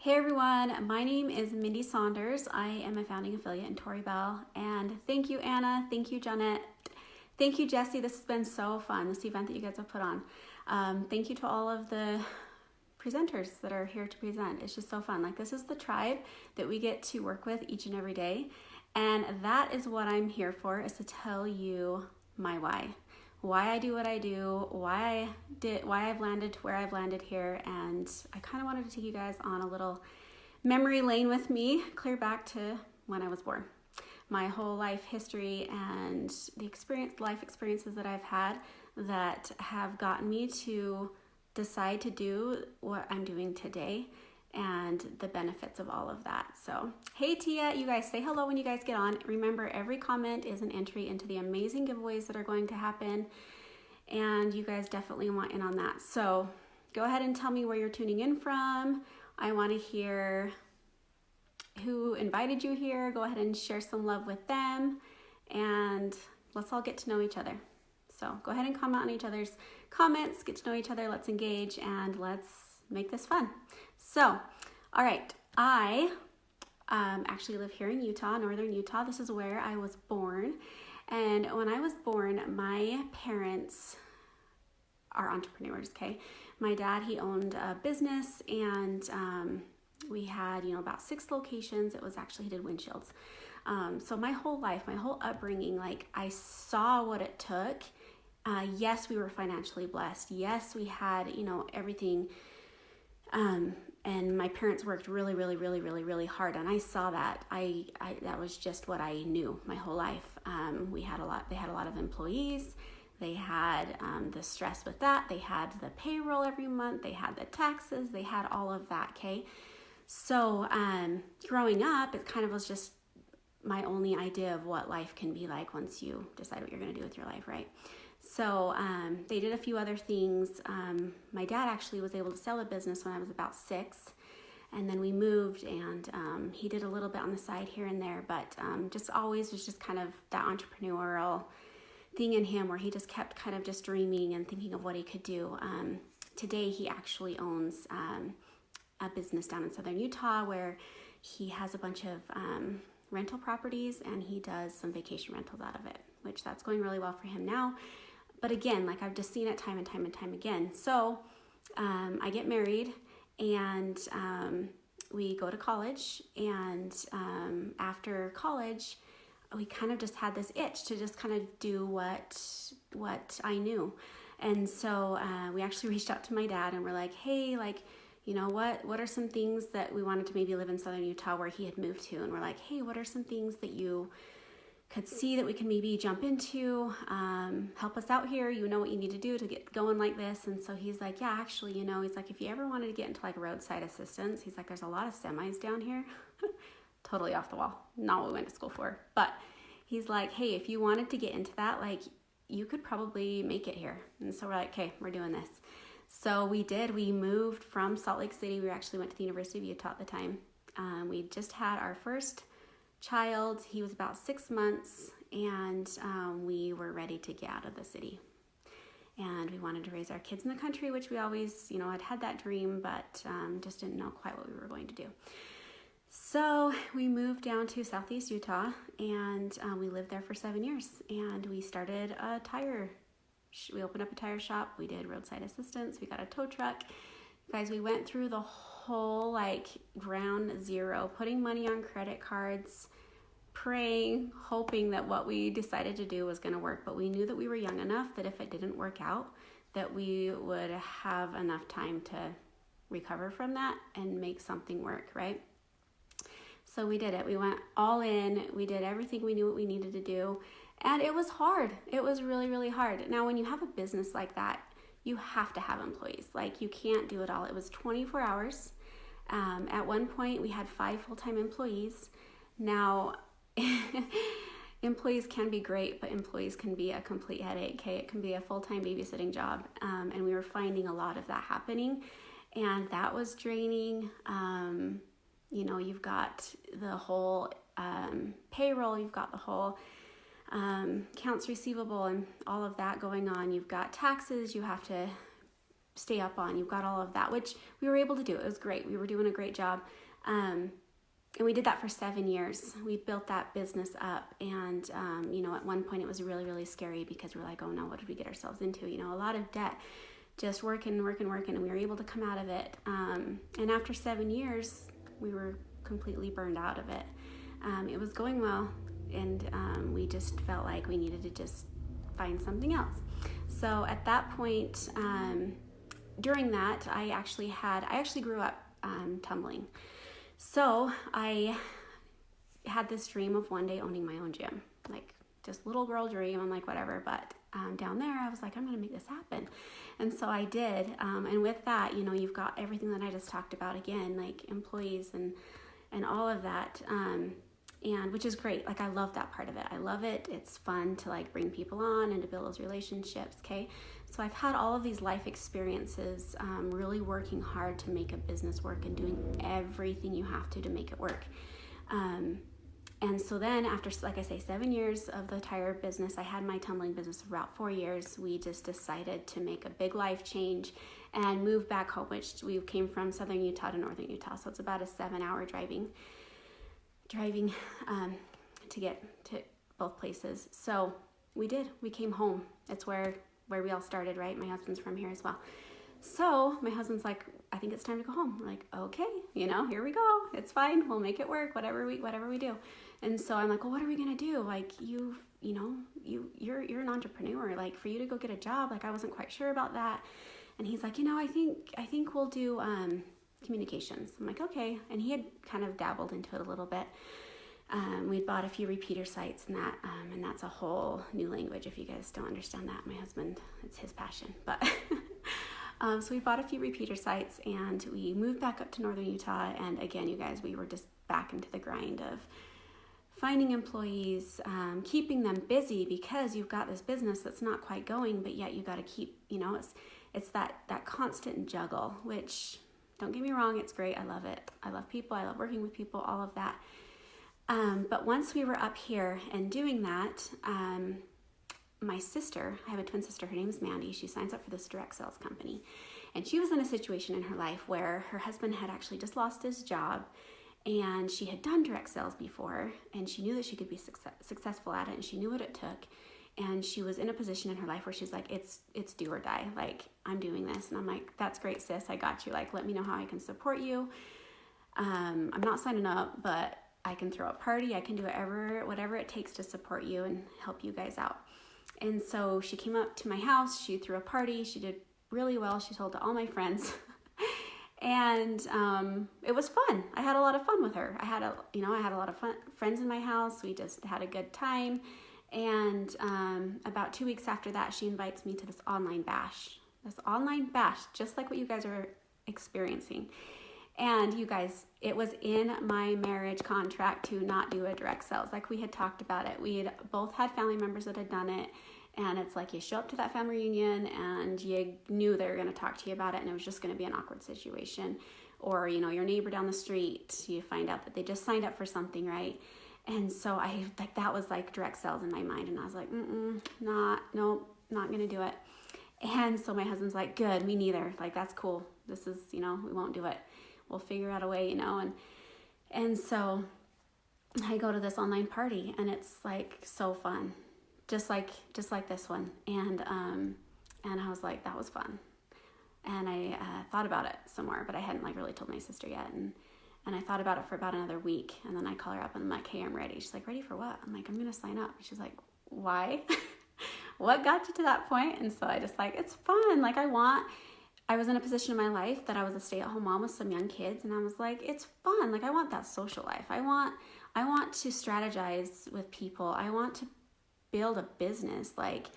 Hey everyone, my name is Mindy Saunders. I am a founding affiliate in Tori Bell, and thank you Anna, thank you Janet, thank you Jesse. This has been so fun, this event that you guys have put on. Thank you to all of the presenters that are here to present. It's just so fun. Like, this is the tribe that we get to work with each and every day, and that is what I'm here for, is to tell you my why I do what I do, why I've landed to where I've landed here. And I kind of wanted to take you guys on a little memory lane with me, clear back to when I was born, my whole life history and the life experiences that I've had that have gotten me to decide to do what I'm doing today, and the benefits of all of that. So, hey Tia, you guys say hello when you guys get on. Remember, every comment is an entry into the amazing giveaways that are going to happen, and you guys definitely want in on that. So go ahead and tell me where you're tuning in from. I want to hear who invited you here. Go ahead and share some love with them, and let's all get to know each other. So go ahead and comment on each other's comments, get to know each other, let's engage, and let's make this fun. So, all right, I actually live here in Utah, northern Utah. This is where I was born. And when I was born, my parents are entrepreneurs, okay? My dad, he owned a business, and we had, about 6 locations. It was actually, he did windshields. So my whole life, my whole upbringing, like, I saw what it took. Yes, we were financially blessed. Yes, we had, everything. And my parents worked really, really, really, really, really hard. And I saw that. That was just what I knew my whole life. They had a lot of employees. They had the stress with that. They had the payroll every month. They had the taxes. They had all of that, okay? So growing up, it kind of was just my only idea of what life can be like once you decide what you're going to do with your life, right? So they did a few other things. My dad actually was able to sell a business when I was about 6, and then we moved, and he did a little bit on the side here and there, but just always was just kind of that entrepreneurial thing in him, where he just kept kind of just dreaming and thinking of what he could do. Today he actually owns a business down in southern Utah where he has a bunch of rental properties, and he does some vacation rentals out of it, which that's going really well for him now. But again, like, I've just seen it time and time and time again. So I get married, and we go to college, and after college, we kind of just had this itch to just kind of do what I knew. And so we actually reached out to my dad, and we're like, hey, like, what are some things that we wanted to maybe live in southern Utah where he had moved to? And we're like, hey, what are some things that you could see that we can maybe jump into, help us out here, what you need to do to get going like this. And so he's like, yeah, actually, he's like, if you ever wanted to get into like roadside assistance, he's like, there's a lot of semis down here. Totally off the wall, not what we went to school for. But he's like, hey, if you wanted to get into that, like, you could probably make it here. And so we're like, okay, we're doing this. So we did. We moved from Salt Lake City. We actually went to the University of Utah at the time. We just had our first child. He was about 6 months, and we were ready to get out of the city. And we wanted to raise our kids in the country, which we always, had that dream, but just didn't know quite what we were going to do. So we moved down to Southeast Utah, and we lived there for 7 years, and we started we opened up a tire shop. We did roadside assistance. We got a tow truck. Guys, we went through the whole, like, ground zero, putting money on credit cards, praying, hoping that what we decided to do was going to work. But we knew that we were young enough that if it didn't work out, that we would have enough time to recover from that and make something work, right? So we did it. We went all in. We did everything we knew what we needed to do. And it was hard. It was really, really hard. Now, when you have a business like that, you have to have employees. Like, you can't do it all. It was 24 hours. At one point, we had 5 full-time employees. Now, employees can be great, but employees can be a complete headache. Okay? It can be a full-time babysitting job. And we were finding a lot of that happening. And that was draining. You've got the whole payroll. You've got the whole accounts receivable and all of that going on. You've got taxes. You have to stay up on. You've got all of that, which we were able to do. It was great. We were doing a great job. And we did that for 7 years. We built that business up. And, at one point it was really, really scary because we're like, oh no, what did we get ourselves into? A lot of debt, just working. And we were able to come out of it. And after 7 years, we were completely burned out of it. It was going well. And we just felt like we needed to just find something else. So at that point, during that, I actually grew up tumbling. So I had this dream of one day owning my own gym, like just little girl dream. I'm like, whatever. But down there, I was like, I'm going to make this happen. And so I did. And with that, you've got everything that I just talked about again, like employees and all of that. And which is great. Like, I love that part of it. I love it. It's fun to like bring people on and to build those relationships. Okay. So I've had all of these life experiences, really working hard to make a business work and doing everything you have to make it work. And so then after, like I say, 7 years of the tire business, I had my tumbling business for about 4 years. We just decided to make a big life change and move back home, which we came from southern Utah to northern Utah. So it's about a 7-hour driving to get to both places. So we came home. It's where we all started, right? My husband's from here as well. So my husband's like, I think it's time to go home. We're like, okay, here we go. It's fine. We'll make it work. Whatever we do. And so I'm like, well, what are we going to do? Like, you're an entrepreneur. Like, for you to go get a job, like, I wasn't quite sure about that. And he's like, I think we'll do, communications. I'm like, okay. And he had kind of dabbled into it a little bit. We'd bought a few repeater sites and that's a whole new language. If you guys don't understand that, my husband, it's his passion, but, so we bought a few repeater sites and we moved back up to northern Utah. And again, you guys, we were just back into the grind of finding employees, keeping them busy because you've got this business that's not quite going, but yet you got to keep, it's that constant juggle, which, don't get me wrong, it's great. I love it. I love people. I love working with people, all of that. But once we were up here and doing that, my sister, I have a twin sister, her name's Mandy. She signs up for this direct sales company. And she was in a situation in her life where her husband had actually just lost his job and she had done direct sales before and she knew that she could be successful at it and she knew what it took. And she was in a position in her life where she's like, it's do or die. Like, I'm doing this. And I'm like, that's great, sis. I got you. Like, let me know how I can support you. I'm not signing up, but I can throw a party. I can do whatever it takes to support you and help you guys out. And so she came up to my house. She threw a party. She did really well. She told to all my friends. And it was fun. I had a lot of fun with her. I had a lot of fun friends in my house. We just had a good time. And about 2 weeks after that, she invites me to this online bash, just like what you guys are experiencing. And you guys, it was in my marriage contract to not do a direct sales. Like, we had talked about it. We had both had family members that had done it. And it's like, you show up to that family reunion and you knew they were going to talk to you about it. And it was just going to be an awkward situation. Or, your neighbor down the street, you find out that they just signed up for something, right? And so that was like direct sales in my mind. And I was like, not going to do it. And so my husband's like, good, me neither. Like, that's cool. This is, we won't do it. We'll figure out a way, and so I go to this online party and it's like so fun, just like this one. And I was like, that was fun. And I thought about it some more, but I hadn't really told my sister yet. And I thought about it for about another week. And then I call her up and I'm like, hey, I'm ready. She's like, ready for what? I'm like, I'm going to sign up. She's like, why? What got you to that point? And so I just it's fun. Like, I was in a position in my life that I was a stay-at-home mom with some young kids. And I was like, it's fun. Like, I want that social life. I want to strategize with people. I want to build a business, like,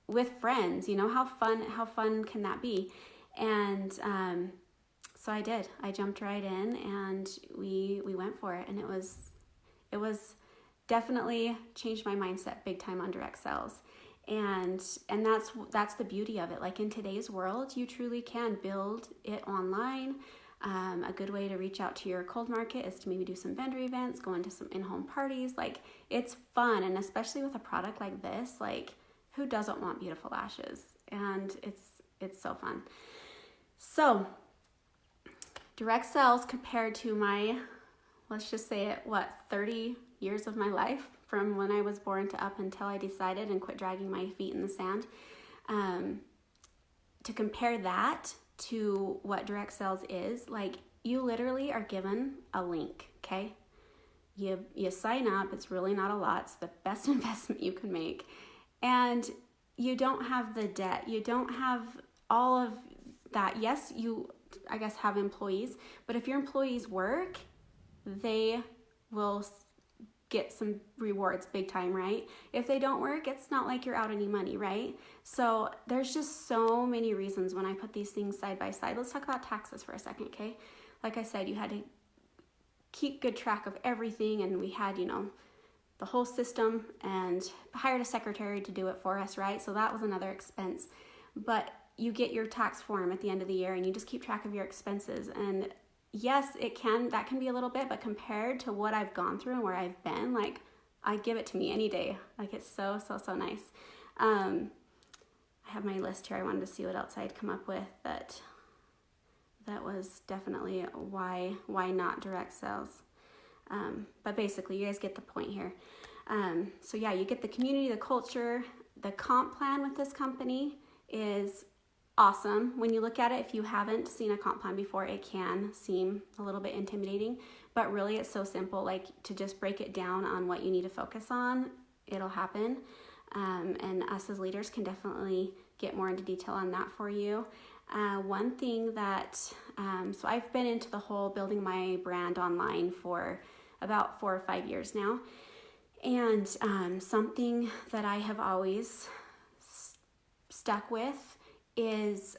with friends, how fun can that be? And, so I did. I jumped right in and we went for it. And it was definitely changed my mindset big time on direct sales. And that's the beauty of it. Like, in today's world, you truly can build it online. A good way to reach out to your cold market is to maybe do some vendor events, go into some in-home parties. Like, it's fun. And especially with a product like this, like, who doesn't want beautiful lashes? And it's so fun. So direct sales compared to my, let's just say it, 30 years of my life from when I was born to up until I decided and quit dragging my feet in the sand. To compare that to what direct sales is, like, you literally are given a link, okay? You sign up, it's really not a lot, it's the best investment you can make. And you don't have the debt, you don't have all of that. Yes, you, I guess, have employees, but if your employees work, they will get some rewards big time, right? If they don't work, it's not like you're out any money, right? So there's just so many reasons when I put these things side by side. Let's talk about taxes for a second, okay? Like I said, you had to keep good track of everything, and we had, the whole system, and hired a secretary to do it for us, right? So that was another expense. But you get your tax form at the end of the year, and you just keep track of your expenses. And yes, that can be a little bit, but compared to what I've gone through and where I've been, like, I give it to me any day. Like, it's so, so, so nice. I have my list here. I wanted to see what else I'd come up with that was definitely why not direct sales. But basically, you guys get the point here. So yeah, you get the community, the culture. The comp plan with this company is awesome. When you look at it, if you haven't seen a comp plan before, it can seem a little bit intimidating, but really it's so simple. Like, to just break it down on what you need to focus on, it'll happen. And us as leaders can definitely get more into detail on that for you. One thing that, so I've been into the whole building my brand online for about 4 or 5 years now. And something that I have always stuck with is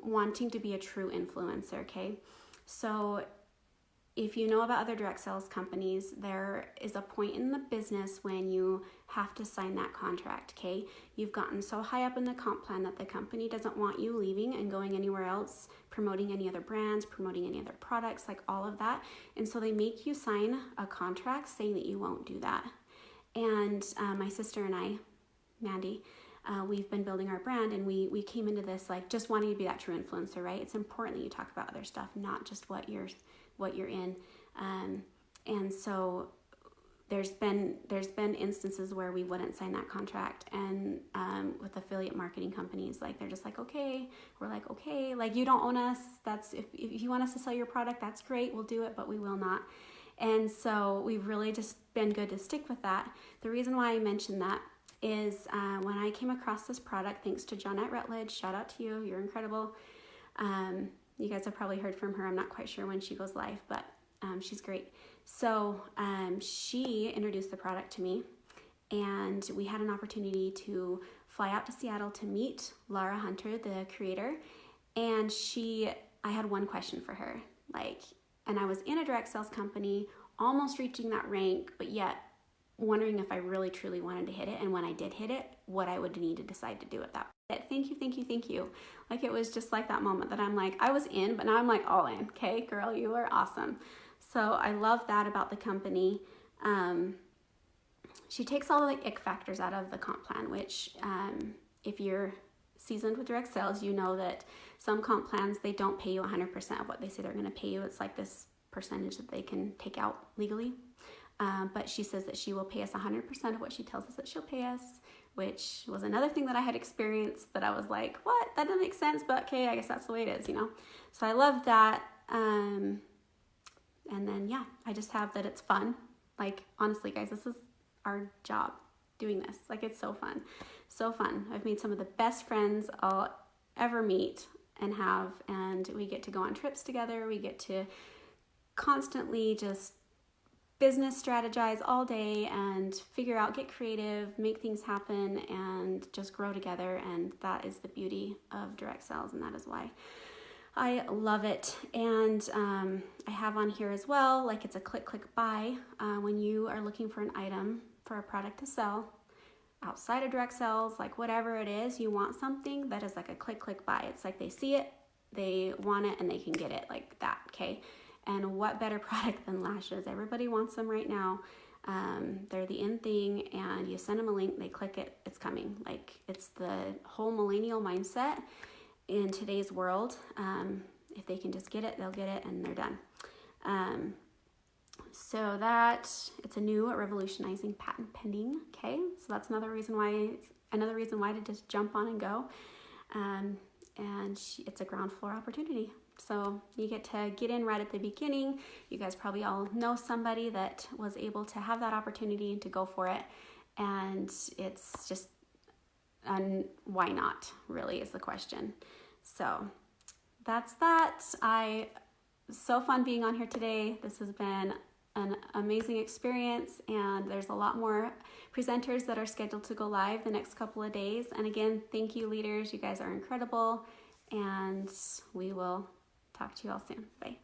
wanting to be a true influencer, okay? So if you know about other direct sales companies, there is a point in the business when you have to sign that contract, okay? You've gotten so high up in the comp plan that the company doesn't want you leaving and going anywhere else, promoting any other brands, promoting any other products, like all of that. And so they make you sign a contract saying that you won't do that. And my sister and I, Mandy, we've been building our brand, and we came into this like just wanting to be that true influencer, right? It's important that you talk about other stuff, not just what you're in. And so there's been instances where we wouldn't sign that contract, and with affiliate marketing companies, like, they're just like, okay, we're like, okay, like, you don't own us. That's if you want us to sell your product, that's great, we'll do it, but we will not. And so we've really just been good to stick with that. The reason why I mentioned that is when I came across this product, thanks to Jonette Rutledge, shout out to you, you're incredible. You guys have probably heard from her. I'm not quite sure when she goes live, but she's great. So she introduced the product to me, and we had an opportunity to fly out to Seattle to meet Laura Hunter, the creator. And I had one question for her, and I was in a direct sales company, almost reaching that rank, but yet wondering if I really truly wanted to hit it, and when I did hit it, what I would need to decide to do with that. Thank you. Like, it was just like that moment that I'm like, I was in, but now I'm like all in. Okay, girl, you are awesome. So I love that about the company. She takes all the ick factors out of the comp plan, which if you're seasoned with direct sales, you know that some comp plans, they don't pay you 100% of what they say they're going to pay you. It's like this percentage that they can take out legally. But she says that she will pay us 100% of what she tells us that she'll pay us, which was another thing that I had experienced that I was like, what? That doesn't make sense, but okay, I guess that's the way it is, So I love that. And then, yeah, I just have that it's fun. Like, honestly, guys, this is our job doing this. Like, it's so fun. So fun. I've made some of the best friends I'll ever meet and have, and we get to go on trips together. We get to constantly just business strategize all day and figure out, get creative, make things happen, and just grow together. And that is the beauty of direct sales, and that is why I love it. And I have on here as well, like, it's a click buy. When you are looking for an item for a product to sell outside of direct sales, like whatever it is, you want something that is like a click buy. It's like they see it, they want it, and they can get it like that, okay? And what better product than lashes? Everybody wants them right now. They're the in thing, and you send them a link, they click it, it's coming. Like, it's the whole millennial mindset. in today's world. If they can just get it, they'll get it and they're done. So that it's a new revolutionizing patent pending. Okay, so that's another reason why to just jump on and go. And it's a ground floor opportunity. So you get to get in right at the beginning. You guys probably all know somebody that was able to have that opportunity and to go for it. And it's just, why not, really, is the question. So that's that. So fun being on here today. This has been an amazing experience, and there's a lot more presenters that are scheduled to go live the next couple of days. And again, thank you, leaders. You guys are incredible, and we will talk to you all soon. Bye.